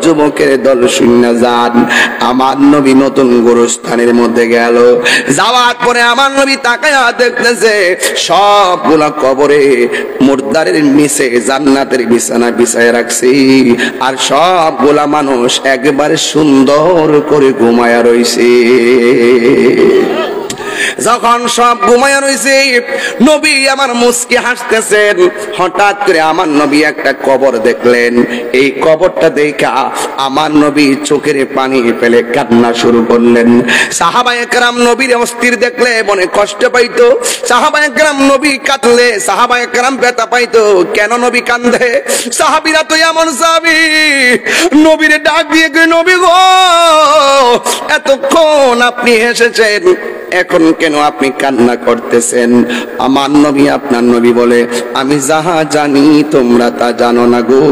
যুবকের দল শূন্য যান। আমার নবী নতুন গোরস্থানের মধ্যে গেল, যাওয়ার পরে আমার নবী তাকায়া দেখতেছে সবগুলা কবরে মুর্দারের নিচে জান্নাতের বিছানা বিছায় রাখছি, আর সবগুলা মানুষ একবারে সুন্দর করে ঘুমায়া রইছে। যখন সব ঘুমায়া রইছে, নবী আমার মুস্কি হাসতেছেন। হঠাৎ করে আমার নবী একটা কবর দেখলেন। এই কবরটা দেখা আমার নবী চোখের পানি ফেলে কান্না শুরু করলেন। সাহাবায়ে কেরাম নবীর অস্থির দেখলে মনে কষ্ট পাইতো, সাহাবায়ে কেরাম নবী কাঁদলে সাহাবায়ে কেরাম ব্যথা পাইতো। কেন নবী কান্দে? সাহাবীরা তো এমন সাহাবী, নবীর ডাক দিয়ে কই, নবী গো এতক্ষণ আপনি এসেছেন, এখন কেন আপনি কান্না করতেছেন? আমার নবী আপনার নবী বলে, আমি যাহা জানি তোমরা তা জানো না গো,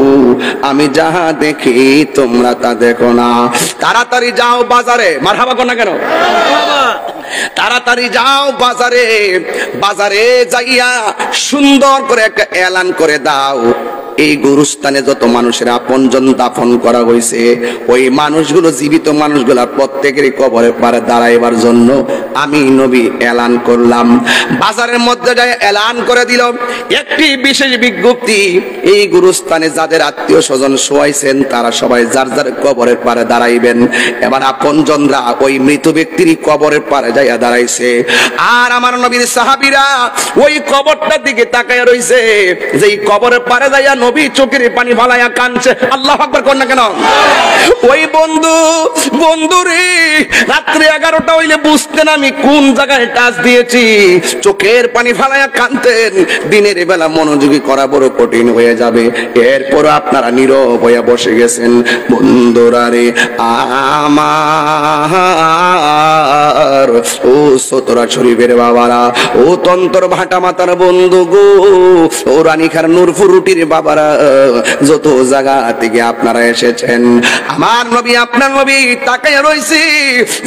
আমি যাহা দেখি তোমরা তা দেখো না। তাড়াতাড়ি যাও বাজারে, মারহাবা কর না কেন? তাড়াতাড়ি যাও বাজারে, বাজারে যাইয়া সুন্দর করে একটা এলান করে দাও, এই গুরুস্থানে যত মানুষের আপনজন দাফন করা হয়েছে ওই মানুষগুলো, জীবিত মানুষগুলা প্রত্যেকেরই কবরের পারে দাঁড়াইবার জন্য আমি নবী এলান করলাম। বাজারের মধ্যে যায় এলান করে দিল একটি বিশেষ বিজ্ঞপ্তি, এই গুরুস্থানে যাদের আত্মীয় স্বজন শোয়াইছেন তারা সবাই যার যার কবরের পারে দাঁড়াইবেন। এবার আপনজনরা ওই মৃত ব্যক্তির কবরের পারে যাইয়া দাঁড়াইছে, আর আমার নবীর সাহাবীরা ওই কবরটার দিকে তাকায়া রইছে। যেই কবরের পারে যাইয়া নবী চোখের পানি ফালাইয়া কাঁদছে। আল্লাহু আকবার কর না কেন? ওই বন্ধু রে, রাত্রে 11টা হইলে বুঝতেন আমি কোন জায়গায় টাচ দিয়েছি, চোখের পানি ফালাইয়া কাঁদতেন। দিনের বেলা মনোযোগী করা বড় কঠিন হয়ে যাবে, এরপর আপনারা নীরব হয়ে বসে গেছেন। বন্ধুরা রে আমার, ও সতরা শরীফের বাবারা, ও তন্তর ভাটা মাতার বন্ধু গো, ও রানীখার নূরপুর রুটির বাবারা, যত জায়গা থেকে আপনারা এসেছেন, আমার নবী আপনার নবী তাকায় রইছি।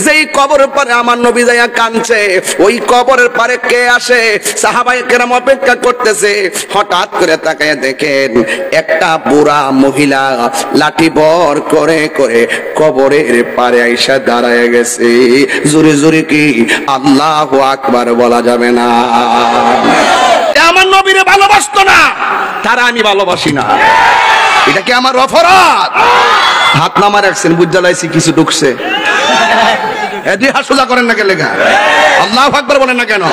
যেই কবর পারে আমার নবী যাইয়া কাঁদছে, ওই কবরের পারে কে আসে? সাহাবায়ে কেরাম অপেক্ষা করতেছে। হঠাৎ করে তাকায় দেখেন একটা বুড়া মহিলা লাঠি বর করে করে কবরের পারে আইসা দাঁড়ায় গেছে। জোরে জোরে কি আল্লাহু আকবার বলা যাবে না? আমার নবীরে ভালোবাসতো না, তারা আমি ভালোবাসি না, এটা কি আমার অপরাধ? হাত নামা রাখছেন, বুঝালাইছি কিছু ঢুকছে, এদি হাত সোজা করেন না, কে লেখা আল্লাহু আকবার বলেন না কেন?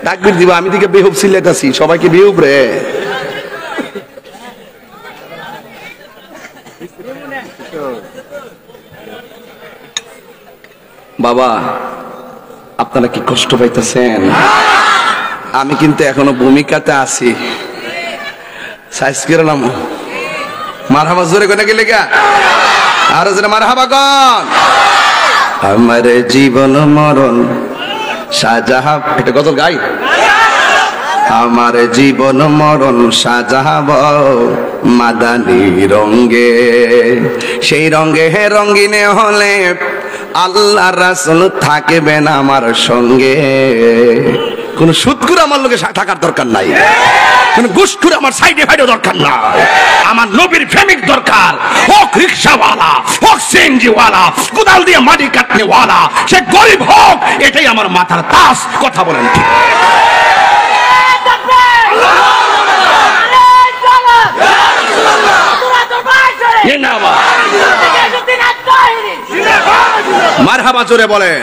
তাকবীর দিবা, আমি দিকে বেহুব সিলেতাছি, সবাইকে বেহুব রে। বাবা আপনারা কি কষ্ট পাইতেছেন? আমি কিন্তু এখনো ভূমিকাতে আছি। সাইজ করলাম মারহাবা, জোরে কোনে গেলে গা, আর জোরে মারহাবা কন। আমার জীবন মরণ সাজাহাব, এটা কত গাই, আমার জীবন মরণ সাজাব মাদানী রঙ্গে, সেই রঙ্গে হে রঙ্গিনে হলে আল্লাহ রাসূল থাকবেন আমার সঙ্গে। কোন সুদকুর আমার লোকে থাকার দরকার নাই, কোন ঘুষখোর আমার সাইডে ফাইডে দরকার নাই, আমার নবীর প্রেমিক দরকার। হোক রিক্সাওয়ালা, হোক সিএনজিওয়ালা, কোদাল দিয়ে মাটি কাটনেওয়ালা, সে গরিব হোক, এটাই আমার মাথার তাস। কথা বলেন ঠিক? মারহাবা জোরে বলেন।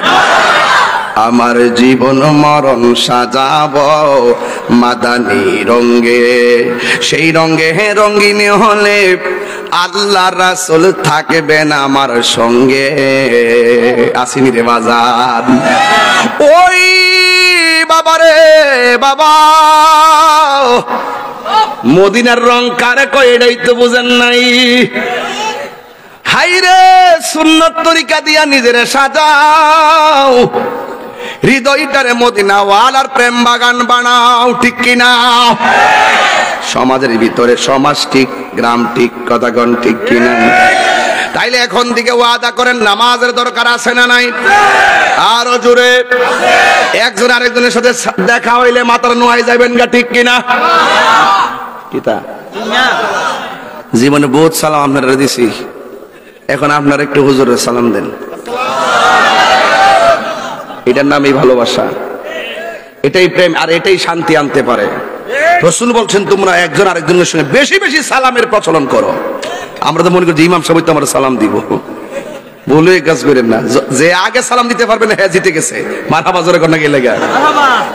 আমার জীবন মরণ সাজাব মাদানী রঙ্গে, সেই রঙ্গে হে রঙ্গিনী হলে আল্লাহ রাসূল থাকবেন আমার সঙ্গে। আসিনি রে বাজার, ওই বাবারে বাবা, মদিনার রং কারে কয় এটাই তো বুঝেন নাই। হাইরে সুন্নত তরিকা দিয়া নিজের সাজাও, হৃদয়টারে মদিনা ওয়ালার প্রেম বাগান বানাও, ঠিক কিনা? সমাজের ভিতরে সমাজ ঠিক, গ্রাম ঠিক, কথাগণ ঠিক কিনা? তাইলে এখন থেকে ওয়াদা করেন, নামাজের দরকার আছে না নাই? আরো জোরে। একজন আরেকজনের সাথে দেখা হইলে মাথার নোয়াই যাবেন গা, ঠিক কিনা? কিতা জীবনে বহুত সালাম আপনারা দিছি, এখন আপনারা একটু হুজুরের সালাম দেন। এটার নামই ভালোবাসা, এটাই প্রেম, আর এটাই শান্তি আনতে পারে। রাসূল বলছেন তোমরা একজন আরেকজনের সঙ্গে বেশি বেশি সালামের প্রচলন করো। আমরা তো মনে করি যে ইমাম সাহেব তো আমরা সালাম দিব, বলে কাজ করেন না। যে আগে সালাম দিতে পারবে না হ্যাঁ জিতে গেছে, মারহাবা জোরে কন্যা গেলে গা।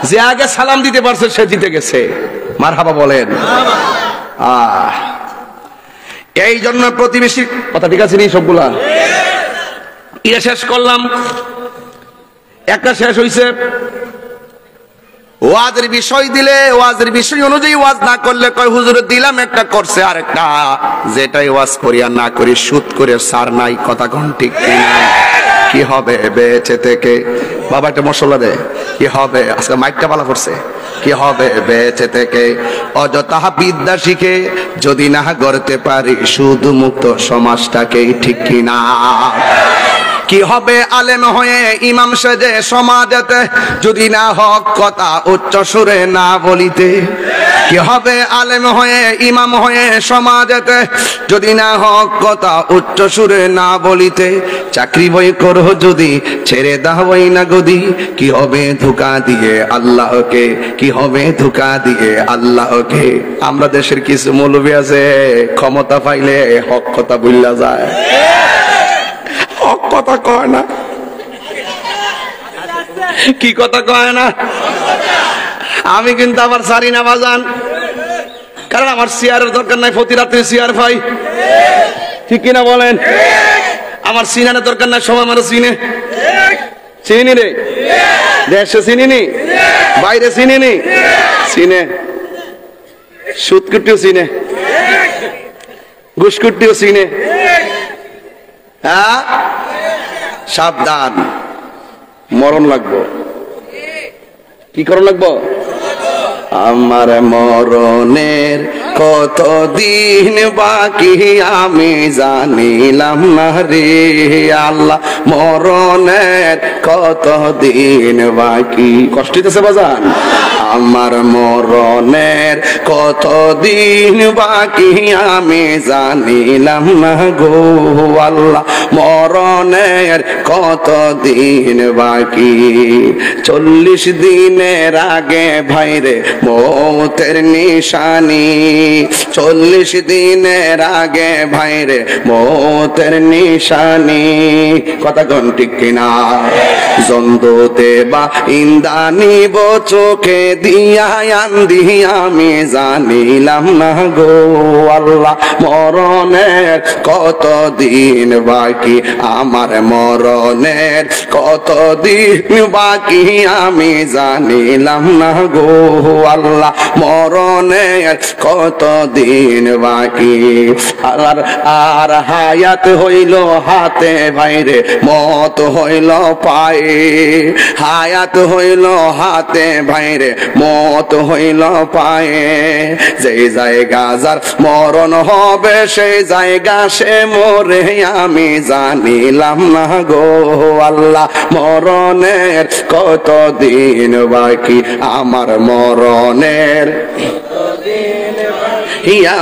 যে আগে সালাম দিতে পারছে সে জিতে গেছে, মারহাবা বলেন। এই জন্য প্রতিবেশী কথা ঠিক আছে নি সবগুলা ইয়ে শেষ করলাম। একটা শেষ হইছে ওয়াজের বিষয় দিলে, ওয়াজের বিষয় অনুযায়ী ওয়াজ না করলে কয় হুজুর দিলাম একটা করছে, আর একটা যেটাই ওয়াজ করি আর না করি সুদ করে সার নাই। কথা কোন ঠিক কিনা? কি হবে বেঁচে থেকে? বাবা একটা মশলা দে, কি হবে? আজকে মাইকটা পালা করছে, কি হবে বেঁচে থেকে? অযথা বিদ্যা শিখে যদি না গড়তে পারি শুধু মুক্ত সমাজটাকে, ঠিক কিনা? কি হবে আলেম হয়ে ইমাম সেজে সমাজেতে যদি না হক কথা উচ্চ সুরে না বলিতে? কি হবে আলেম হয়ে ইমাম হয়ে সমাজেতে যদি না হক কথা উচ্চ সুরে না বলিতে? চাকরি বই করো যদি ছেড়ে দাওই না গদি, কি হবে ধোঁকা দিয়ে আল্লাহকে? কি হবে ধোঁকা দিয়ে আল্লাহকে? আমরা দেশের কিছু মৌলবী আছে ক্ষমতা পাইলে হক কথা ভুল্লা যায়, হক কথা কয় না। কি কথা কয় না? আমি কিন্তু আবার সারি না বাজান, কারণ আমার চেয়ারের দরকার নাই, প্রতি রাত্রে চেয়ার পাই, ঠিক কিনা বলেন? আমার সিনানের দরকার নাই, সময় মানে চিনে, চিনি রে, দেশে চিনিনি, বাইরে চিনিনি, চিনে, সুদকুটিও চিনে, ঘুষকুটিও চিনে। হ্যাঁ, সাবধান, মরণ লাগবো। কি করণ লাগবো? আমার মরণের কত দিন বাকি আমি জানিলাম না রে আল্লাহ, মরণের কত দিন বাকি। কষ্ট হইতেছে বাজান? আমার মরণের কত দিন বাকি আমি জানিলাম না গো আল্লাহ, মরণের কত দিন বাকি। 40 দিনের আগে ভাইরে মৌতের নিশানি, 40 দিনের আগে ভাইরে মৌতের নিশানি। কথা কোন ঠিক কিনা? জন্দুতে বা ইন্দানিব চোখে দিয়া আন্দি আমি জানিলাম না গো আল্লাহ, মরণের কত দিন বাকি। আমার মরণের কত দিন বাকি আমি জানিলাম না গো আল্লাহ, মরণের কত দিন বাকি। আর হায়াত হইল হাতে ভাইরে মত হইল পায়ে, হায়াত হইল হাতে ভাইরে মত হইল পায়ে। যেই জায়গা যার মরণ হবে সেই জায়গা সে মরে আমি জানিলাম না গো আল্লাহ, মরণের কত দিন বাকি। আমার মরণের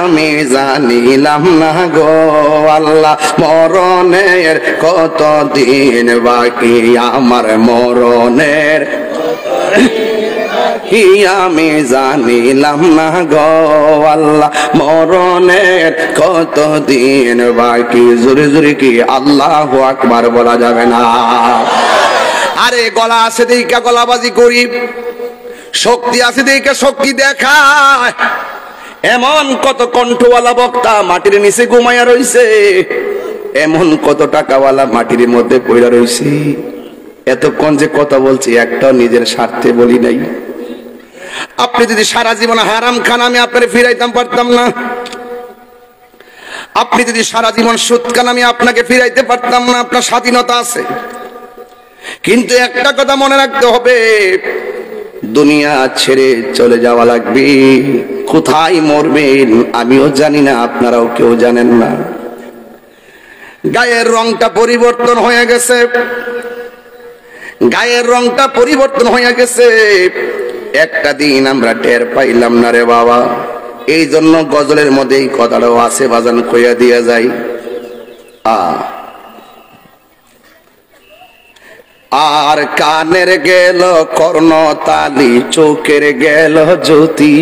আমি জানিলাম না গো আল্লাহ, মরণের কত দিন বাকি। আমার মরণের আমি জানিলাম না গো আল্লাহ, মরণের কত দিন বাকি। জোরে জোরে কি আল্লাহু আকবার বলা যাবে না? আরে গলা আছে দেখা গলাবাজি করি, শক্তি আছে দেখা শক্তি দেখায়। এমন কত কণ্ঠওয়ালা বক্তা মাটির নিচে ঘুমাইয়া রইছে, এমন কত টাকাওয়ালা মাটির মধ্যে পড়া রইছে। এতক্ষণ যে কথা বলছি একটাও নিজের স্বার্থে বলি নাই। আপনি যদি সারা জীবন হারাম খান আমি আপনার ফিরাইতাম পারতাম না। আপনি যদি সারা জীবন সুদ খান আমি আপনাকে ফিরাইতে পারতাম না। আপনার স্বাধীনতা আছে, কিন্তু একটা কথা মনে রাখতে হবে, দুনিয়া ছেড়ে চলে যাওয়া লাগবে। কোথায় মরবেন আমিও জানি না, আপনারাও কেউ জানেন না। গায়ের রংটা পরিবর্তন হয়ে গেছে, গায়ের রংটা পরিবর্তন হয়ে গেছে। একটা দিন আমরা টের পাইলাম না রে বাবা, এই জন্য গজলের মধ্যে এই কথাটাও আছে, বাজান কইয়া দিয়া যায়। আর কানের গেল কর্ণতালি, চোখের গেল জ্যোতি।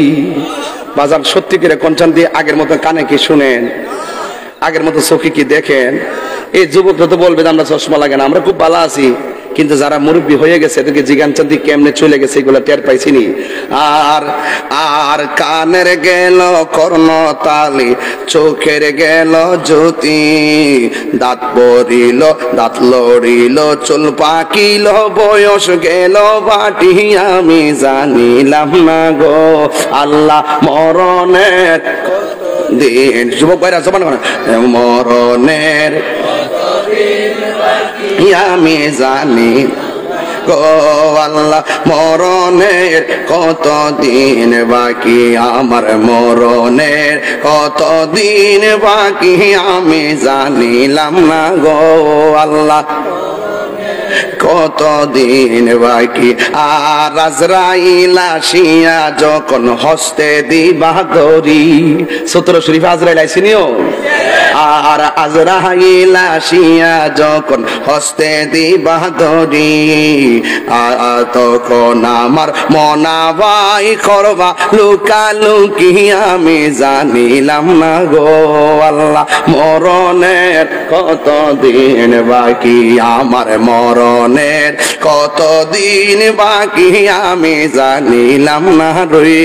বাজান সত্যি করে কঞ্চান দিয়ে আগের মতো কানে কি শুনেন, আগের মতো চোখে কি দেখেন? এই যুবকরা তো বলবে আমরা চশমা লাগে না, আমরা খুব ভালো আছি, কিন্তু যারা মুরব্বী হয়ে গেছে এদেরকে জিগান চান্দি কেমনে চলে গেছে এগুলো টের পাইছিনি। আর আর কানের গেল কর্ণতালি, চোখের গেল জ্যোতি, দাঁত পড়িল দাঁত লড়িল, চুল পাকিল, বয়স গেল বাটি, আমি জানিলাম না গো আল্লাহ মরণের দিন। যুবক ভাইরা জবান করেন, মরণের আমি জানি গো আল্লাহ মরণের কত দিন বাকি, আমার মরণের কত দিন বাকি, আমি জানিলাম না গো আল্লাহ কত দিন বাকি। আর আজরাইল আসিয়া যখন হস্তে দিবা ধরি, সূত্র শরীফ আজরাইল আইসিনিও। আর আজরাইল আসিয়া যখন হস্তে দিবা ধরি, তখন আমার মনাবাই করবা লুকালুকি, আমি জানিলাম না গো আল্লাহ মরণের কত দিন বাকি, আমার মরণের কত দিন বাকি, আমি জানিলাম না রে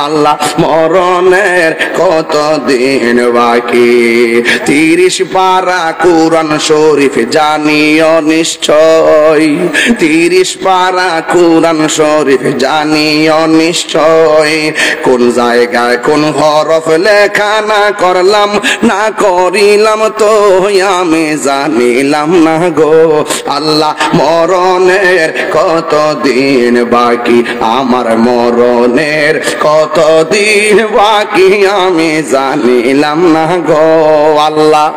আল্লাহ মরণের কত দিন বাকি। 30 পারা কুরআন শরীফ জানিও নিশ্চয়, 30 পারা কুরআন শরীফ জানিও নিশ্চয়, কোন জায়গায় কোন হরফ লেখা না করলাম না করিলাম তো আমি জানিলাম না গো আল্লাহ মরণের কত দিন বাকি, আমার মরণের কত দিন বাকি, আমি জানিলাম না গো আল্লাহ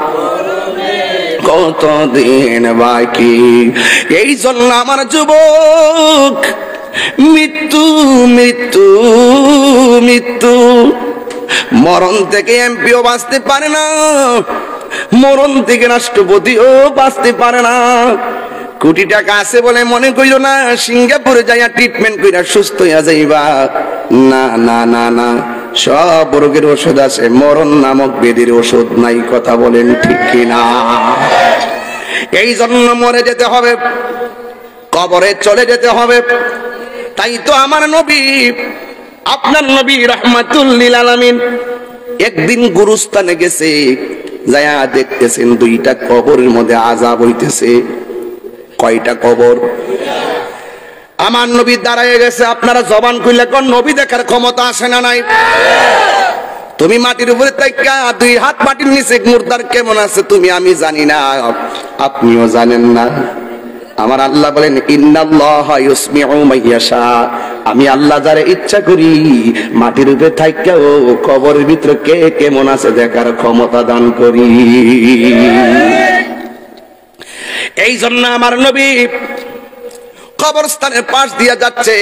কত দিন বাকি। এই জন্য আমার যুবক মৃত্যু মৃত্যু মৃত্যু, মরণ থেকে এমপিও বাঁচতে পারে না, মরণ থেকে রাষ্ট্রপতিও বাঁচতে পারে না। কোটি টাকা আছে বলে মনে করিল না সিঙ্গাপুরে যাইয়া ট্রিটমেন্ট কইরা সুস্থ হইয়া যাইবা, না না না না, সব রোগের ওষুধ আছে, মরণ নামক ব্যাধির ওষুধ নাই। কথা বলেন ঠিক কিনা? এই জন্য মরে যেতে হবে, কবরে চলে যেতে হবে। তাই তো আমার নবী, আপনার নবী রাহমাতুল লিল আলামিন একদিন গুরুস্থানে গেছে, যায়া দেখতেছেন 2টা কবরের মধ্যে আযাব হইতেছে। কয়টা কবর? আমার নবী দাঁড়ায় গেছে। আপনারা জবান কইলে কোন নবী দেখার ক্ষমতা আসে না নাই? তুমি মাটির উপরে তাইকা 2 হাত মাটির নিচে মুর্দার কেমন আছে তুমি আমি জানি না, আপনিও জানেন না। আমার আল্লাহ বলেন ইন্নাল্লাহা ইউসমিউ মাইয়াশা, আমি আল্লাহ যারে ইচ্ছা করি মাটির উপরে থাইকাও কবরের ভিতরে কে কেমন আছে দেখার ক্ষমতা দান করি। এই জন্য আমার নবী কবরস্থানের পাশ দিয়ে যাচ্ছে,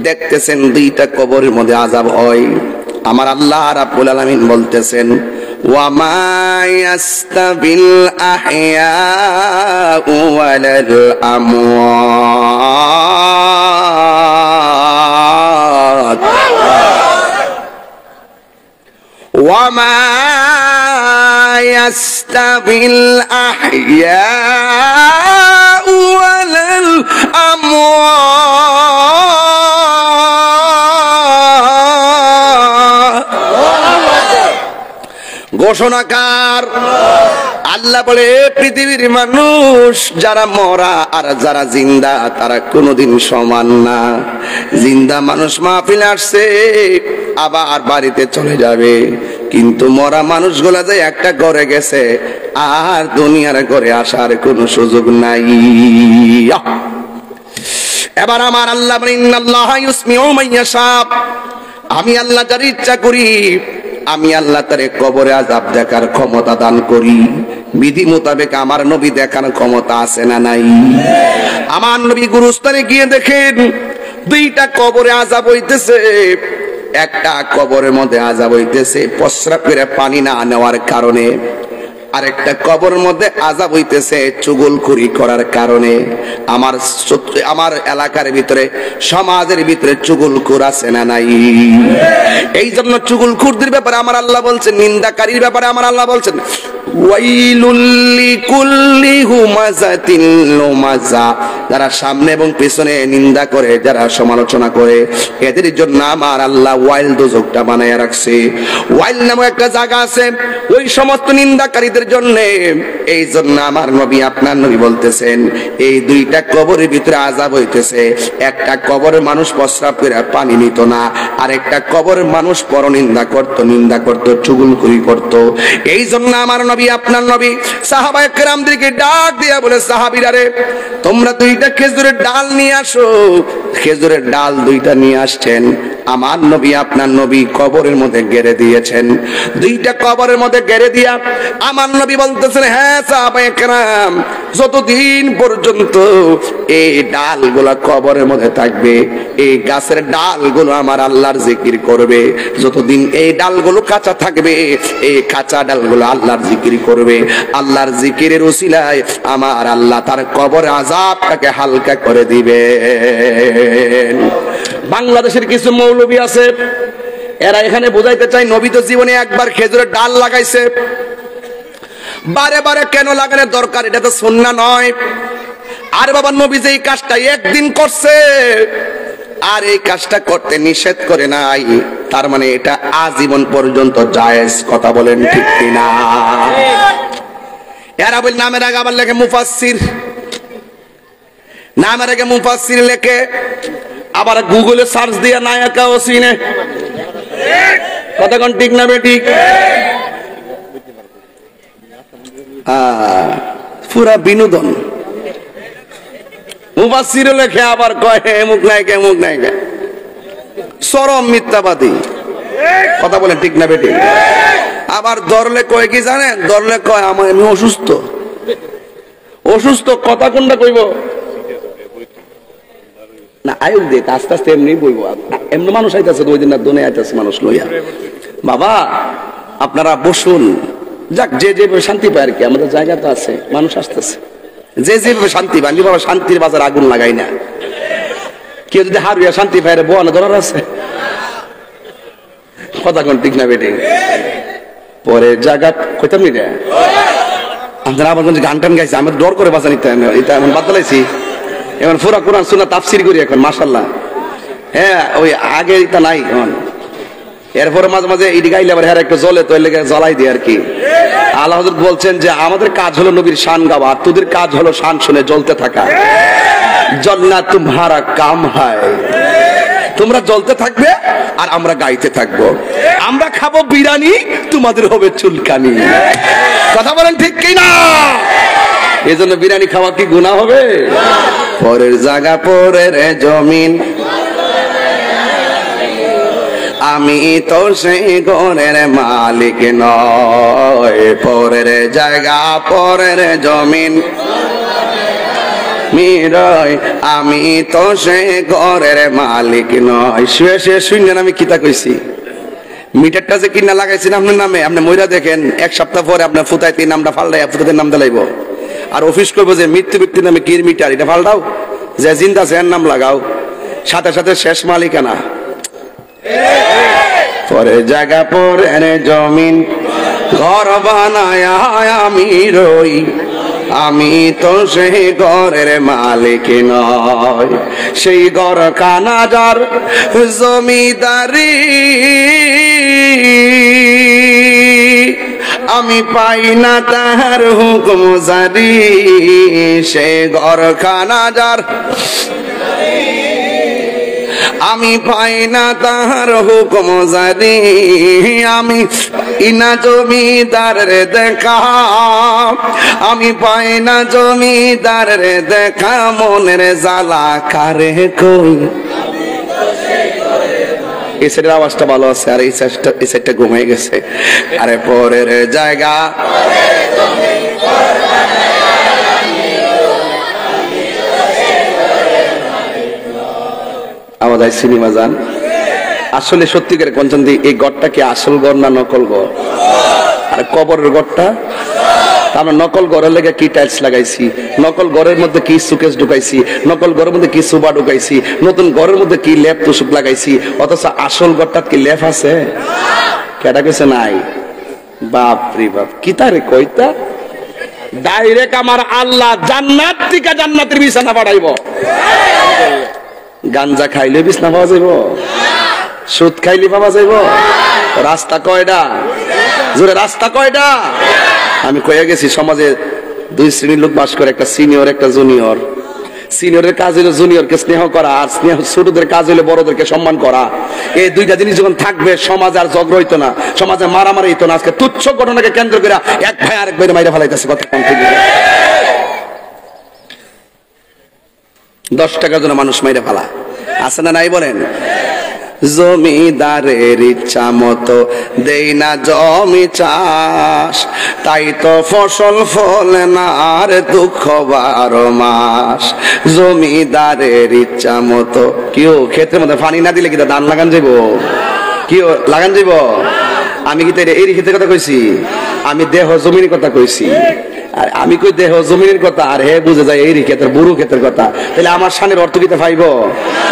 দেখতেছেন 2টা কবরের মধ্যে আযাব হয়। আমার আল্লাহ রাব্বুল আলামিন বলতেছেন ওয়া মা ইয়াস্তাবিল আহইয়াউ ওয়ালাল আমওয়াত ওয়া মা ইয়াস্তাবিল আহইয়াউ ওয়ালাল আমওয়াত। ঘোষণাকার আল্লাহ বলে পৃথিবীর মানুষ যারা মরা আর যারা জিন্দা তারা কোনোদিন সমান না। জিন্দা মানুষ মাহফিলে আসছে আবার বাড়িতে চলে যাবে, কিন্তু মরা মানুষগুলা যে একটা ঘরে গেছে আর দুনিয়ার ঘরে আসার কোনো সুযোগ নাই। এবার আমার আল্লাহ বলেন ইন্নাল্লাহা ইউসমিউ মাইয়াশা, আমি আল্লাহ যার ইচ্ছা করি আমি আল্লাহ তারে কবরে আযাব দেখার ক্ষমতা দান করি। বিধি মোতাবেক আমার নবী দেখার ক্ষমতা আছে না নাই? আমার নবী গুরুস্থানে গিয়ে দেখেন 2টা কবরে আযাব হইতেছে। একটা কবরের মধ্যে আযাব হইতেছে প্রস্রাব করে পানি না নেওয়ার কারণে, আরেকটা কবরের মধ্যে আযাব হইতেছে চুগলখুরি করার কারণে। আমার এলাকার ভিতরে, সমাজের ভিতরে চুগলখুর আছে না নাই? এই জন্য চুগলখুরদের ব্যাপারে আমার আল্লাহ বলছেন, নিন্দাকারীর ব্যাপারে আমার আল্লাহ বলছেন ওয়াইলুল লিকুল্লি হুমাযাতিন লুমাযা, যারা সামনে এবং পেছনে নিন্দা করে, যারা সমালোচনা করে, এদের জন্য আমার আল্লাহ ওয়াইল দোজখটা বানায়া রাখছে। ওয়াইল নামক একটা জায়গা আছে ওই সমস্ত নিন্দাকারীদের জন্য। এই জন্য আমার নবী, আপনার নবী বলতেছেন এই দুইটা কবরের ভিতরে আযাব হইতেছে। একটা কবরের মানুষ প্রস্রাব করে পানি নিত না, আর একটা কবরের মানুষ পরনিন্দা করত, নিন্দা করত, চুগলখুরি করত। এই জন্য আমার নবী, আপনার নবী সাহাবায়ে কেরামদেরকে ডাক দিয়া বলে, সাহাবীরা রে, তোমরা দুইটা খেজুরের ডাল নিয়ে আসো। খেজুরের ডাল দুইটা নিয়ে আসছেন। আমার নবী, আপনার নবী কবরের মধ্যে গেড়ে দিয়েছেন। দুইটা কবরের মধ্যে গেড়ে দিয়া আমার নবী বলতেছেন, হ্যাঁ সাহাবায়ে কেরাম, যতদিন পর্যন্ত এই ডালগুলা কবরের মধ্যে থাকবে, এই গাছের ডালগুলো আমার আল্লাহর জিকির করবে। যতদিন এই ডালগুলো কাঁচা থাকবে, এই কাঁচা ডালগুলো আল্লাহর জিকির করবে। আল্লাহর জিকিরের উসিলায় আমার আল্লাহ তার কবর আযাবটাকে হালকা করে দিবে। বাংলাদেশের কিছু মৌলবী আছে, এরা এখানে বোঝাইতে চায় নবী তো জীবনে একবার খেজুরের ডাল লাগাইছে, বারে বারে কেন লাগানোর দরকার? এটা তো সুন্নাহ নয়। আর বাবা, নবী যে এই কাজটা একদিন করছে আর এই কাজটা করতে নিষেধ করে নাই, তার মানে এটা আজীবন পর্যন্ত জায়েজ। কথা বলেন ঠিক কিনা? এরা বলে নামের আগে আবার লেখে মুফাসসির, নামের আগে মুফাসসির লেখে, আবার গুগলে সার্চ দিয়া নায়িকা ও সিনে। কথা কোন ঠিক না বেঠিক? পুরা বিনোদন। মুফাসসির লেখে আবার কয় এমুক নায়িকা, এমুক নায়িকা। চরম মিথ্যাবাদী। কথা বলেন ঠিক না বেঠিক? আবার ধরলে কয় কি জানেন? ধরলে কয় আমি অসুস্থ। অসুস্থ কথা কোনটা কইব না? আয়ুক দেখ আস্তে আস্তে এমনি বইব। এমনি মানুষ আইতাছে, 2 দিন না দোনে আইতাছে মানুষ লইয়া। বাবা আপনারা বসুন, যাক যে যেভাবে শান্তি পায় আর কি। আমাদের জায়গা তো আছে, মানুষ আসতেছে, যে যেভাবে শান্তি পায়। বাবা শান্তির বাজার আগুন লাগাই না। কেউ যদি হারিয়া শান্তি পায় রে বোয়ানো ধরার আছে? কথা কোন ঠিক না বেটে? পরে জায়গা কইতাম নি রে, আপনারা আবার গান টান গাইছে, আমি ডর করে বাঁচা নিতে এটা এমন বাদলাইছি। এখন পুরা কোরআন সুন্নাহ তাফসীর করি এখন, মাশাআল্লাহ। হ্যাঁ, ওই আগে এটা নাই এখন। এরপরে মাঝে মাঝে ইডি গাইলে আবার হ্যাঁ একটু জ্বলে, তো লেগে জ্বলাই দিয়ে আর কি। আল্লাহ হযরত বলছেন যে আমাদের কাজ হলো নবীর শান গাওয়া, আর তোদের কাজ হলো শান শুনে জ্বলতে থাকা। জলনা তুমহারা কাম হায়, তোমরা জ্বলতে থাকবে আর আমরা গাইতে থাকবো। আমরা খাবো বিরিয়ানি, তোমাদের হবে চুলকানি। কথা বলেন ঠিক কি না? এই জন্য বিরিয়ানি খাওয়া কি গুনাহ হবে? পরের জায়গা পরের জমিন, আমি তো সেই ঘরের মালিক নয়। পরের জায়গা পরের জমিন মিরয়, আমি তো সেই ঘরের মালিক নয়। শুয়ে শুয়ে শুনলেন আমি কিতা কইছি? মিটারটা যে কিনা লাগাইছেন আপনার নামে, আপনি মইরা দেখেন 1 সপ্তাহ পরে আপনার ফুতাইতে নামটা ফাল্টাই ফুতাইতে নাম দিলাইব। আর অফিস করবো যে মৃত্যু ব্যক্তির নামে কির মিটার, এটা ফাল্টাও, যে জিন্দা আছে এর নাম লাগাও, সাথে সাথে শেষ মালিকানা। পরে জায়গা পরের জমিন, ঘর বানায় আমি রই, আমি তো সেই ঘরের মালিক নয়। সেই ঘর কানাজার জমিদারি আমি পাই না তাহার হুকুম জারি। সেই ঘর কানাজার আমি পাই না তাহার হুকুম জারি। আমি ইনা জমিদার রে দেখা, আমি পাই না জমিদার রে দেখা, মনের জ্বালা কারে কই। এই সাইডের আওয়াজটা ভালো আছে, আর এই সাইডটা ঘুমিয়ে গেছে। আরে পরের জায়গা আওয়াজ সিনেমা যান। আসলে সত্যিকারে কোনজন এই গড়টা কি আসল গড় না নকল গড়? আর কবরের গড়টা আমরা নকল ঘরের লেগে কি টাইলস লাগাইছি, নকল ঘরের মধ্যে কি সুকেস ঢুকাইছি, নকল ঘরের মধ্যে কি সুবা ঢুকাইছি, নতুন ঘরের মধ্যে কি লেপ তুসুক লাগাইছি, অথচ আসল ঘরটা কি লেপ আছে? কেটা কেছে নাই। বাপ রে বাপ, কি তারে কইতা ডাইরেক্ট আমার আল্লাহ জান্নাত থেকে জান্নাতের বিছানা পাঠাইব। গাঞ্জা খাইলে বিছানা পাওয়া যাইব, সুদ খাইলে পাওয়া যাইব। রাস্তা কয়টা? জোরে রাস্তা কয়টা? আমি কয়ে গেছি সমাজে দুই শ্রেণীর লোক বাস করে, একটা সিনিয়র একটা জুনিয়র। সিনিয়রের কাজ হলো জুনিয়রকে স্নেহ করা, আর স্নেহ ছোটদের কাজ হলো বড়দেরকে সম্মান করা। এই দুইটা জিনিস যখন থাকবে সমাজে আর ঝগড়া হইতো না, সমাজে মারামারি হইতো না। আজকে তুচ্ছ ঘটনাকে কেন্দ্র করে এক ভাই আরেক ভাইয়ের মাইরে ফেলাইতেছে। কথা কম থেকে 10 টাকার জন্য মানুষ মাইরে ফেলা আছে না নাই বলেন? জমিদারের ইচ্ছা মতো দেই না জমি চাষ, তাই তো ফসল ফলে না আর দুঃখ 12 মাস। জমিদারের ইচ্ছা মতো কেউ ক্ষেতের মধ্যে পানি না দিলে কি ধান লাগান যাইব? কেউ লাগান যাইব? আমি কি এই ক্ষেতের কথা কইছি? আমি দেহ জমির কথা কইছি। আর আমি কই দেহ জমিনের কথা, আর হে বুঝে যায় এই ক্ষেতের বুড়ো ক্ষেতের কথা। তাহলে আমার শানের অর্থ কিতে পাইব?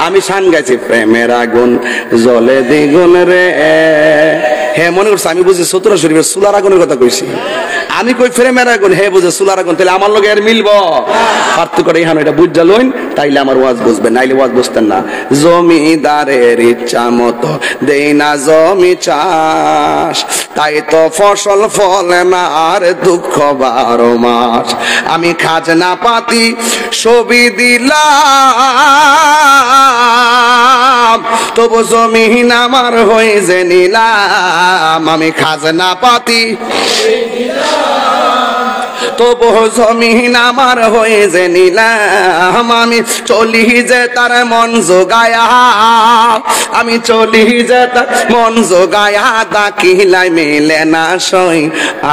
আমি শান গাইছি প্রেমের আগুন জলে দ্বিগুণ রে। হ্যাঁ মনে করছে আমি বুঝি সূত্র শরীফের চুলার আগুনের কথা কইছি। আমি কই প্রেমের আগুন, হে বুঝে চুলার আগুন। তাহলে আমার লগে আর মিলবো? পার্থক্য করে ইহান এটা বুঝা লইন, তাইলে আমার ওয়াজ বুঝবেন, নাইলে ওয়াজ বুঝতেন না। জমিদারের ইচ্ছা মতো দেই না জমি চাষ, তাই তো ফসল ফলে না আর দুঃখ 12 মাস। আমি খাজনা পাতি ছবি দিলাম, তবু জমিন আমার হয়ে যে নিলাম। আমি খাজনা পাতি তবু জমিন আমার হয়ে যে নিলাম। আমি চলি যে তার মন জোগায়া, আমি চলি যে তার মন জোগায়া, দাকিলাই মেলে না সই।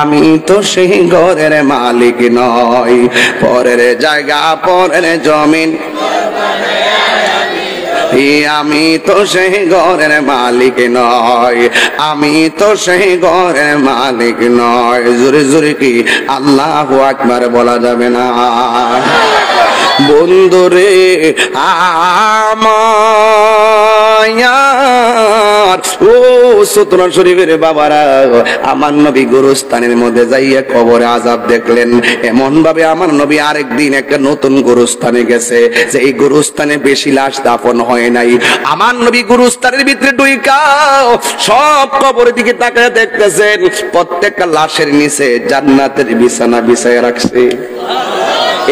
আমি তো সেই ঘরের মালিক নই, পরের জায়গা পরের জমিন। আমি তো সেই ঘরের মালিক নয়, আমি তো সেই ঘরের মালিক নয়। জোরে জোরে কি আল্লাহু আকবার বলা যাবে না? বন্ধুরে আমার ও সূত্র শরীফের বাবারা, আমার নবী গোরস্থানের মধ্যে যাইয়া কবরে আযাব দেখলেন। এমন ভাবে আমার নবী আরেকদিন একটা নতুন গোরস্থানে গেছে, যে এই গোরস্থানে বেশি লাশ দাফন হয় নাই। আমার নবী গোরস্থানের ভিতরে ঢুইকাও সব কবরের দিকে তাকায় দেখতেছেন, প্রত্যেকটা লাশের নিচে জান্নাতের বিছানা বিছায় রাখছে।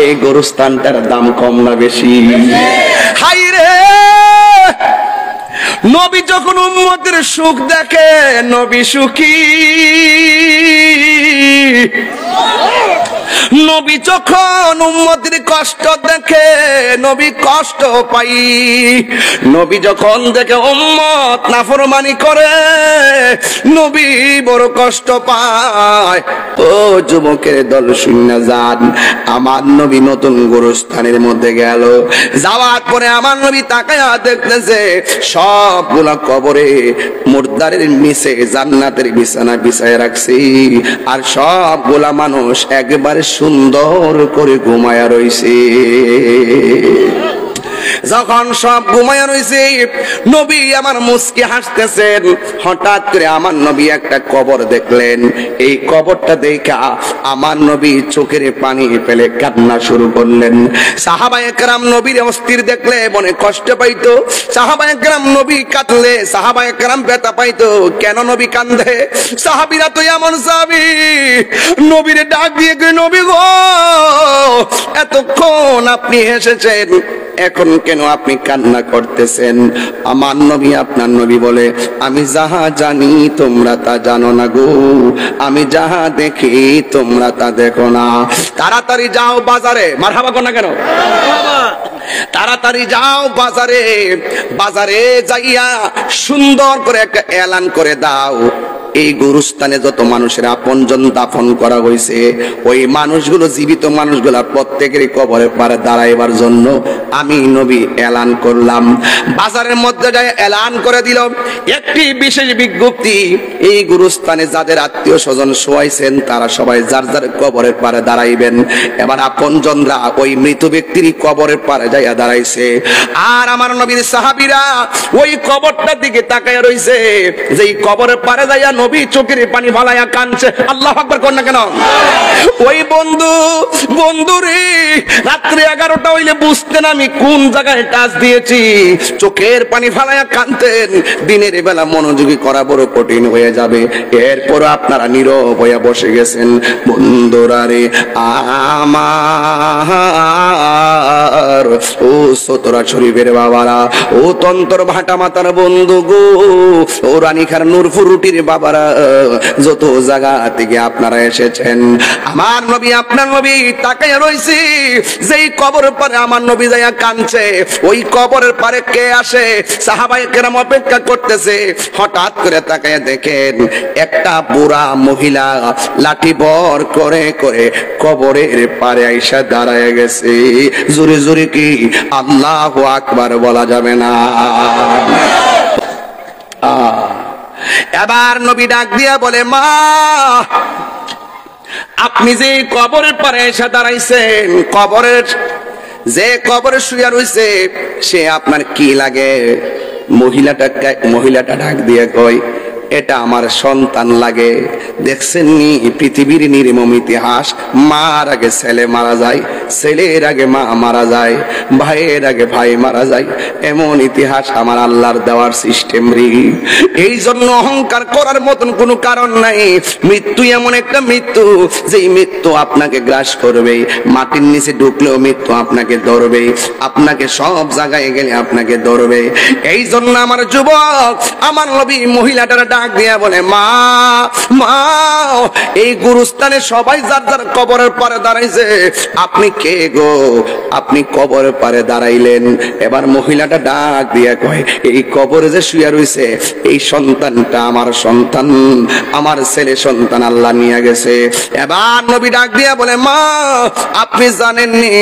এই গোরস্থানটার দাম কম না বেশি? হাই রে, নবী যখন উম্মতের সুখ দেখে নবী সুখী, নবী যখন উম্মতের কষ্ট দেখে নবী কষ্ট পাই। নবী যখন দেখে উম্মত নাফরমানি করে নবী বড় কষ্ট পায়। ও যুবকের দল শূন্য যান, আমার নবী নতুন গোরস্থানের মধ্যে গেল। যাওয়ার পরে আমার নবী তাকায়া দেখতেছে সবগুলা কবরে মুর্দারের নিচে জান্নাতের বিছানা বিছায় রাখছি, আর সবগুলা মানুষ একবারে সুন্দর করে ঘুমায়া রইছে। যখন সব ঘুমায়া রইছে, নবী আমার মুস্কি হাসতেছেন। হঠাৎ করে আমার নবী একটা কবর দেখলেন। এই কবরটা দেখা আমার নবী চোখের পানি ফেলে কান্না শুরু করলেন। সাহাবায়ে কেরাম নবীর অস্থির দেখলে মনে কষ্ট পাইতো। সাহাবায়ে কেরাম নবী কাঁদলে সাহাবায়ে কেরাম ব্যথা পাইতো। কেন নবী কান্দে? সাহাবীরা তো এমন সাহাবী, নবীরে ডাক দিয়ে কই, নবী গো এতক্ষণ আপনি এসেছেন, এখন কেন আপনি কান্না করতেছেন? আমার নবী আপনার নবী বলে, আমি যাহা জানি তোমরা তা জানো না গো, আমি যাহা দেখি তোমরা তা দেখো না। তাড়াতাড়ি যাও বাজারে, মারহাবা কর না কেন? তাড়াতাড়ি যাও বাজারে, বাজারে যাইয়া সুন্দর করে একটা এলান করে দাও। এই গুরুস্থানে যত মানুষের আপনজন দাফন করা হয়েছে, ওই মানুষগুলো, জীবিত মানুষগুলা প্রত্যেকেরই কবরের পারে দাঁড়াইবার জন্য আমি নবী এলান করলাম। বাজারের মধ্যে যায় এলান করে দিল একটি বিশেষ বিজ্ঞপ্তি, এই গুরুস্থানে যাদের আত্মীয় স্বজন শোয়াইছেন তারা সবাই যার যার কবরের পারে দাঁড়াইবেন। এবার আপনজনরা ওই মৃত ব্যক্তির কবরের পারে যাইয়া দাঁড়াইছে, আর আমার নবীর সাহাবীরা ওই কবরটার দিকে তাকায় রইছে। যেই কবরের পারে যাইয়া নবী চোখের পানি ফালাইয়া কাঁদছে। আল্লাহু আকবার কোন না কেন? ওই বন্ধু রে, রাত্রি 11টা হইলে বুঝতেন আমি কোন জায়গায় টাচ দিয়েছি, চোখের পানি ফালাইয়া কাঁদতেন। দিনের বেলা মনোযোগী করা বড় কঠিন হয়ে যাবে, এরপর আপনারা নীরব হয়ে বসে গেছেন। বন্ধুরা রে আমার, ও সতরা শরীফের বাবারা, ও তন্তর ভাটা মাতার বন্ধু গো, ও রানীখার নূরপুর রুটির বাবারা, যত জায়গা থেকে আপনারা এসেছেন, আমার নবী আপনার নবী তাকাইয়া রইছি। যেই কবরের পারে আমার নবী যাইয়া কাঁদছে, ওই কবরের পারে কে আসে? সাহাবায়ে কেরাম অপেক্ষা করতেছে। হঠাৎ করে তাকাইয়া দেখেন একটা বুড়া মহিলা লাঠি বর করে করে কবরের পারে আইসা দাঁড়ায় গেছে। জোরে জোরে কি আল্লাহু আকবার বলা যাবে না? এবার নবী ডাক দিয়া বলে, মা আপনি যে কবরের পারে এসে দাঁড়াইছেন, কবরে শুয়ে রইছে সে আপনার কি লাগে? মহিলাটা ডাক দিয়ে কয়, এটা আমার সন্তান লাগে। দেখছেন নি পৃথিবীর নির্মম ইতিহাস, মার আগে ছেলে মারা যায়, ছেলের আগে মা মারা যায়, ভাইয়ের আগে ভাই মারা যায়, এমন ইতিহাস আমার আল্লাহর দেওয়ার সিস্টেম রে। এই জন্য অহংকার করার মতন কোনো কারণ নাই। মৃত্যু এমন একটা মৃত্যু, যেই মৃত্যু আপনাকে গ্রাস করবে, মাটির নিচে ঢুকলেও মৃত্যু আপনাকে ধরবে, আপনাকে সব জায়গায় গেলে আপনাকে ধরবে। এই জন্য আমার যুবক, আমার নবী মহিলাটার ডাক দিয়া বলে, মা এই গুরুস্থানে সবাই যার যার কবরের পারে দাঁড়াইছে, আপনি কে গো? আপনি কবরের পারে দাঁড়াইলেন। এবার মহিলাটা ডাক দিয়া কয়, এই কবরে যে শুয়ে রইছে এই সন্তানটা আমার সন্তান, আমার ছেলে সন্তান আল্লাহ নিয়ে গেছে। এবার নবী ডাক দিয়া বলে, মা আপনি জানেননি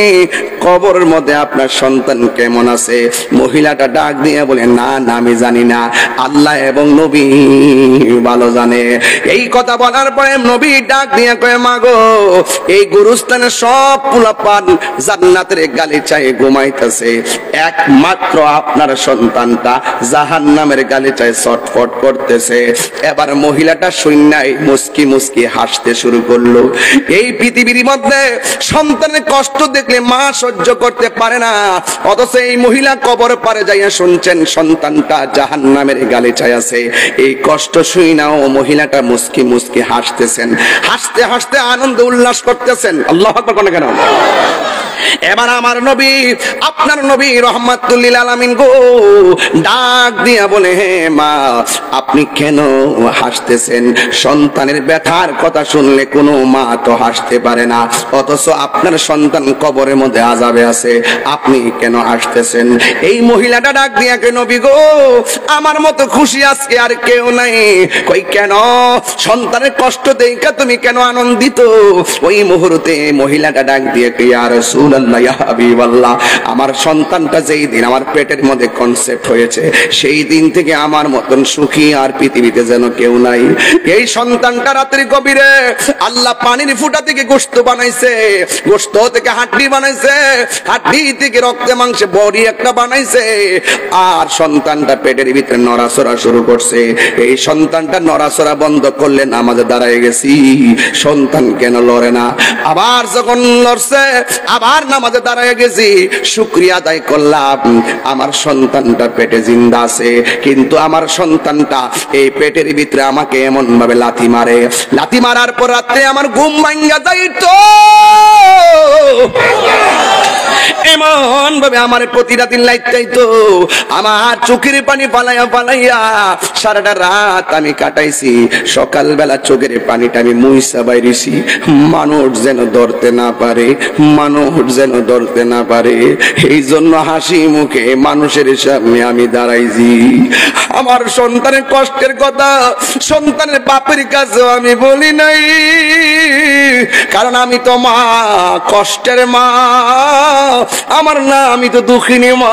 কবরের মধ্যে আপনার সন্তান কেমন আছে? মহিলাটা ডাক দিয়া বলে, না আমি জানি না, আল্লাহ এবং নবী ভালো জানে। এই কথা বলার পরে নবী ডাক দিয়া কয়, মা গো এই গুরুস্থানে সব পোলাপান জান্নাতের গালিচায় ঘুমাইতেছে, একমাত্র আপনার সন্তানটা জাহান্নামের গালিচায় ছটফট করতেছে। এবার মহিলাটা শূন্যায় মুস্কি মুস্কি হাসতে শুরু করলো। এই পৃথিবীর মধ্যে সন্তানের কষ্ট দেখলে মা সহ্য করতে পারে না, অথচ এই মহিলা কবর পারে যাইয়া শুনছেন সন্তানটা জাহান্নামের গালিচায় আছে। এই কষ্ট শুই নাও মহিলাটা মুস্কি মুস্কি হাসতেছেন, হাসতে হাসতে আনন্দ উল্লাস করতেছেন। আল্লাহু আকবার কোন কেন? এবার আমার নবী, আপনার নবী রহমাতুল লিল আলামিন গো ডাক দিয়া বলে, হে মা আপনি কেন হাসতেছেন? সন্তানের ব্যথার কথা শুনলে কোনো মা তো হাসতে পারে না, অথচ আপনার সন্তান কবরের মধ্যে আযাবে আছে, আপনি কেন হাসতেছেন? এই মহিলাটা ডাক দিয়া কে, নবী গো আমার মতো খুশি আজকে আর কেউ নাই। কই কেন? সন্তানের কষ্ট দেখা তুমি কেন আনন্দিত? ওই মুহূর্তে মহিলাটা ডাক দিয়ে কে, ইয়া রাসূলুল্লাহ ইয়া হাবিবাল্লাহ, আমার সন্তানটা যেই দিন আমার পেটের মধ্যে কনসেপ্ট হয়েছে সেই দিন থেকে আমার মতন সুখী আর পৃথিবীতে যেন কেউ নাই। এই সন্তানটা রাত্রি গভীরে আল্লাহ পানির ফুটা থেকে গোশত বানাইছে, গোশত থেকে হাড্ডি বানাইছে, হাড্ডি থেকে রক্তে মাংসে বডি একটা বানাইছে, আর সন্তানটা পেটের ভিতরে নড়াচড়া শুরু করছে। এই সন্তানটা নড়াচড়া বন্ধ করলে নামাজে দাঁড়ায় গেছি, সন্তান কেন লড়ে না? আবার যখন লড়ছে আবার নামাজে দাঁড়ায় গেছি, শুকরিয়া আদায় করলাম আমার সন্তানটা পেটে জিন্দা আছে, কিন্তু আমার সন্তানটা এই পেটের ভিতরে আমাকে এমন ভাবে লাথি মারে, লাথি মারার পর রাত্রে আমার ঘুম ভাঙ্গা যাইতো। এমন ভাবে আমার প্রতিটা দিন লাইট চাইতো, আমার চোখের পানি পালাইয়া পালাইয়া সারাটা রাত আমি কাটাইছি। সকালবেলা চোখের পানিটা আমি মুইসা বাইরেছি, মানুষ যেন ধরতে না পারে, মানুষ যেন ধরতে না পারে। এই জন্য হাসি মুখে মানুষের সামনে আমি দাঁড়াইছি। আমার সন্তানের কষ্টের কথা সন্তানের বাপের কাছেও আমি বলি নাই, কারণ আমি তো মা, কষ্টের মা আমার না, আমি তো দুঃখিনী মা।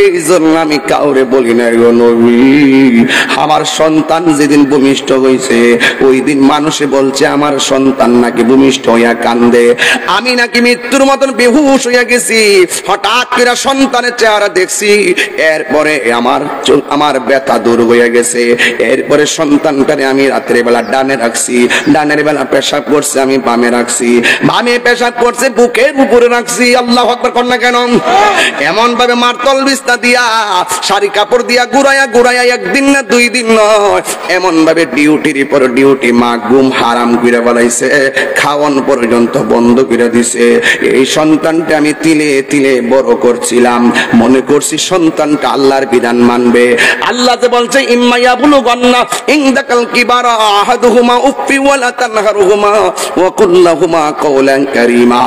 এই জন্য আমি কাউরে বলি নাই গো নবী। আমার সন্তান যেদিন ভূমিষ্ঠ হয়েছে ওই দিন মানুষে বলছে আমার সন্তান নাকি ভূমিষ্ঠ হইয়া কান্দে, আমি নাকি মৃত্যুর মতন বেহুশ হইয়া গেছি। হঠাৎ করে সন্তানের চেহারা দেখছি, এরপরে আমার ব্যথা দূর হইয়া গেছে। এরপরে সন্তানটারে আমি রাতের বেলা ডানে রাখছি, ডানের বেলা পেশাব করছে আমি বামে রাখছি, বামে পেশাব করছে বুকের উপরে রাখছি। আল্লাহু আকবার কর না কেন? এমন ভাবে মারতল বিস্তা দিয়া শাড়ি কাপড় দিয়া ঘুরাইয়া ঘুরাইয়া একদিন না দুই দিন নয়, এমন ভাবে ডিউটির পর ডিউটি মা ঘুম হারাম করে বলাইছে, খাওয়ান পর্যন্ত বন্ধ করে দিছে। এই সন্তানটা আমি তিলে তিলে বড় করছিলাম, মনে করছি সন্তানটা আল্লাহর বিধান মানবে। আল্লাহ যে বলছে ইম্মা ইয়াবলুগান্না ইনদাকাল কিবারা আহাদুহুমা উফি ওয়ালা তানহারহুমা ওয়া কুল লাহুমা কওলান কারীমা।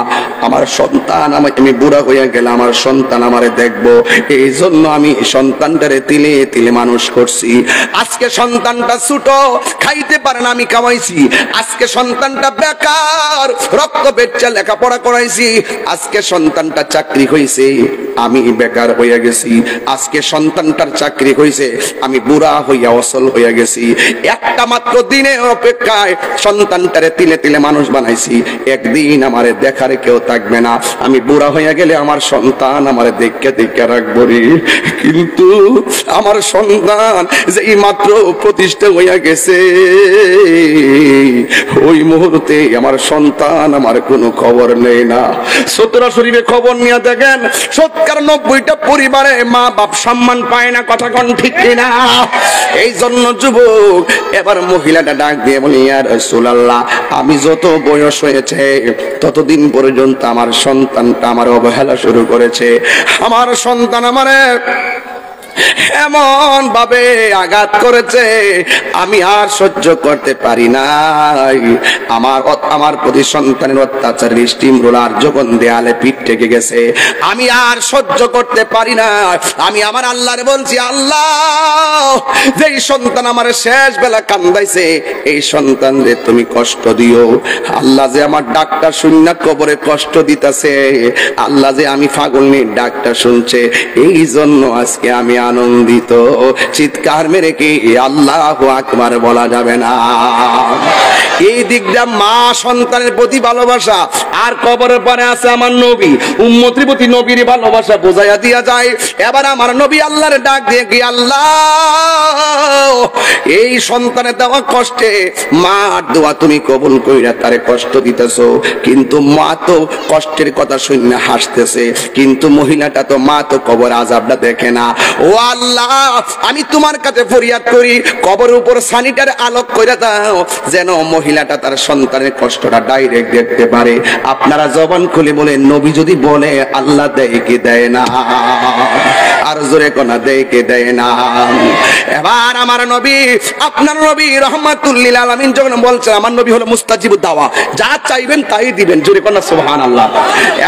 আমার সন্তান, আমি বুড়া হইয়া গেলে আমার সন্তান আমারে দেখবো, এই জন্য আমি সন্তানটারে তিলে তিলে মানুষ করছি। আজকে সন্তানটা ছোট, খাইতে পারে না, আমি খাওয়াইছি। আজকে সন্তানটা বেকার, রক্ত বেচা লেখাপড়া করাইছি। আজকে সন্তানটা চাকরি হইছে, আমি বেকার হইয়া গেছি। আজকে সন্তানটার চাকরি হইছে, আমি বুড়া হইয়া অসল হইয়া গেছি। একটা মাত্র দিনের অপেক্ষায় সন্তানটারে তিলে তিলে মানুষ বানাইছি। একদিন আমারে দেখার কেউ থাকবে না, আমি বুড়া হইয়া গেলে আমার সন্তান আমারে দেখে দেখে রাখবো রে। কিন্তু আমার সন্তান যেই মাত্র প্রতিষ্ঠা হইয়া গেছে, ওই মুহূর্তে আমার সন্তান আমার কোনো খবর নেই না। সতরা শরীফে খবর নিয়ে দেখেন ৯০টা পরিবারে মা বাপ সম্মান পায় না, কথা কোন ঠিক কিনা? এই জন্য যুবক এবার মহিলাটা ডাক দিয়ে বলি, ইয়া রাসূলুল্লাহ, আমি যত বয়স হয়েছে ততদিন পর্যন্ত আমার সন্তানটা আমার অবহেলা শুরু করেছে। আমার সন্তান আমারে এমন ভাবে আঘাত করেছে, আমি আর সহ্য করতে পারি নাই। আমার প্রতি সন্তানের অত্যাচার স্টিম রোলার যখন দেয়ালে পিঠ ঠেকে গেছে, আমি আর সহ্য করতে পারি না। আমি আমার আল্লাহরে বলছি, আল্লাহ, যেই সন্তান আমার শেষ বেলা কান্দাইছে, এই সন্তান রে তুমি কষ্ট দিও। আল্লাহ যে আমার ডাকটা শুননা কবরে কষ্ট দিতেছে, আল্লাহ যে আমি ফাগলনির ডাকটা শুনছে, এই জন্য আজকে আমি আনন্দিত। চিৎকার মেরে কি আল্লাহু আকবার বলা যাবে না? এই দিকটা মা সন্তানের প্রতি ভালোবাসা, আর কবরের পরে আছে আমার নবী, উম্মতের প্রতি নবীর ভালোবাসা বোঝাইয়া দিয়া যায়। এবার আমার নবী আল্লাহর ডাক দিয়ে কি, আল্লাহ, এই সন্তানের দেওয়া কষ্টে মার দোয়া তুমি কবুল কইরা তারে কষ্ট দিতেছো, কিন্তু মা তো কষ্টের কথা শুনে হাসতেছে, কিন্তু মহিলাটা তো মা তো কবর আযাবটা দেখে না। ও আল্লাহ, আমি তোমার কাছে ফরিয়াদ করি, কবরের উপর সানিটার আলোক কইরা দাও, যেন মহিলাটা তার সন্তানের কষ্টটা ডাইরেক্ট দেখতে পারে। আপনারা জবান খুলে বলেন, নবী যদি বলে আল্লাহ দেয় কি দেয় না? আর জোরে কোনা দেয় কি দেয় না? এবার আমার নবী, আপনার নবী রাহমাতুল লিল আলামিন যখন বলছেন, আমার নবী হলো মুস্তাজিবুদ দাওয়া, যা চাইবেন তাই দিবেন, জোরে কোনা সুবহানাল্লাহ।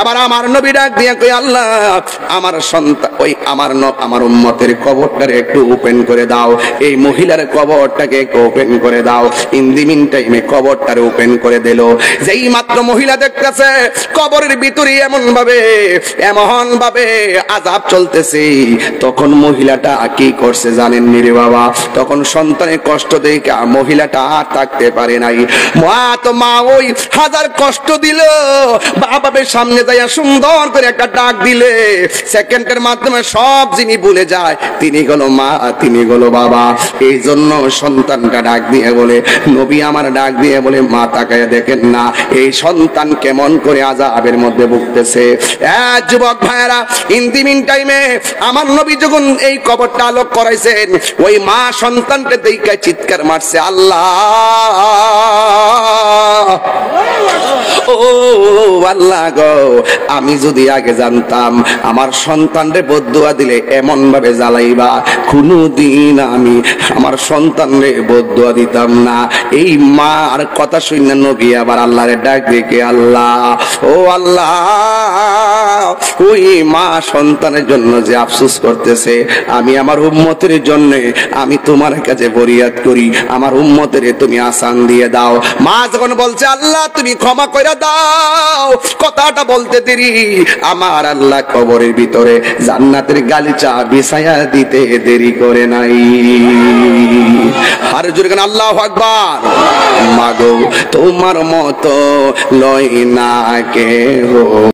এবার আমার নবী ডাক দিয়ে কই, আল্লাহ, আমার সন্তান, ওই আমার উম্মতের কবরটারে একটু ওপেন করে দাও, এই মহিলার কবরটাকে একটু ওপেন করে দাও। ইন দি মিন টাইমে কবরটারে ওপেন করে দিল। যেই মাত্র মহিলা দেখতেছে কবরের ভিতরে এমন ভাবে আযাব চলতেছে, তখন মহিলাটা কি করছে জানেন নি রে বাবা? তখন সন্তানের কষ্ট দেখে মহিলাটা আর থাকতে পারে নাই। মা ওই হাজার কষ্ট দিল, বাবার সামনে যাইয়া সুন্দর করে একটা ডাক দিলে, সেকেন্ডের মাধ্যমে সব যিনি ভুলে যায় তিনি হলো মা, তিনি হলো বাবা। এই জন্য সন্তানটা ডাক দিয়ে বলে, নবী আমার ডাক দিয়ে বলে, মা তাকায় দেখেন না এই সন্তান কেমন করে আযাবের মধ্যে ভুগতেছে। যুবক ভাইয়েরা, ইন দি মিন টাইমে আমার নবী যখন এই কবরটা আলোক করাইছেন, ওই মা সন্তানকে দেখে চিৎকার মারছে, আল্লাহ, ও আল্লাহ গো, আমি যদি আগে জানতাম আমার সন্তানরে বদদুয়া দিলে এমন ভাবে জ্বালাইবা, কোনদিন আমি আমার সন্তানরে বদদুয়া দিতাম না। এই মার কথা শুনে নবী আবার আল্লাহরে ডাক দেখে, আল্লাহ ও আল্লাহ, ওই মা সন্তানের জন্য যে আফসোস করতেছে, আমি আমার উম্মতের জন্য আমি তোমার কাছে ফরিয়াদ করি, আমার উম্মতের তুমি আসান দিয়ে দাও। মা যখন বলছে আল্লাহ তুমি ক্ষমা করে দাও, কথাটা বলতে দেরি আমার আল্লাহ কবরের ভিতরে জান্নাতের গালিচা বিছায়া দিতে দেরি করে নাই। আর জোরে গান আল্লাহু আকবার। মাগো তোমার মতো লয় না কেহ।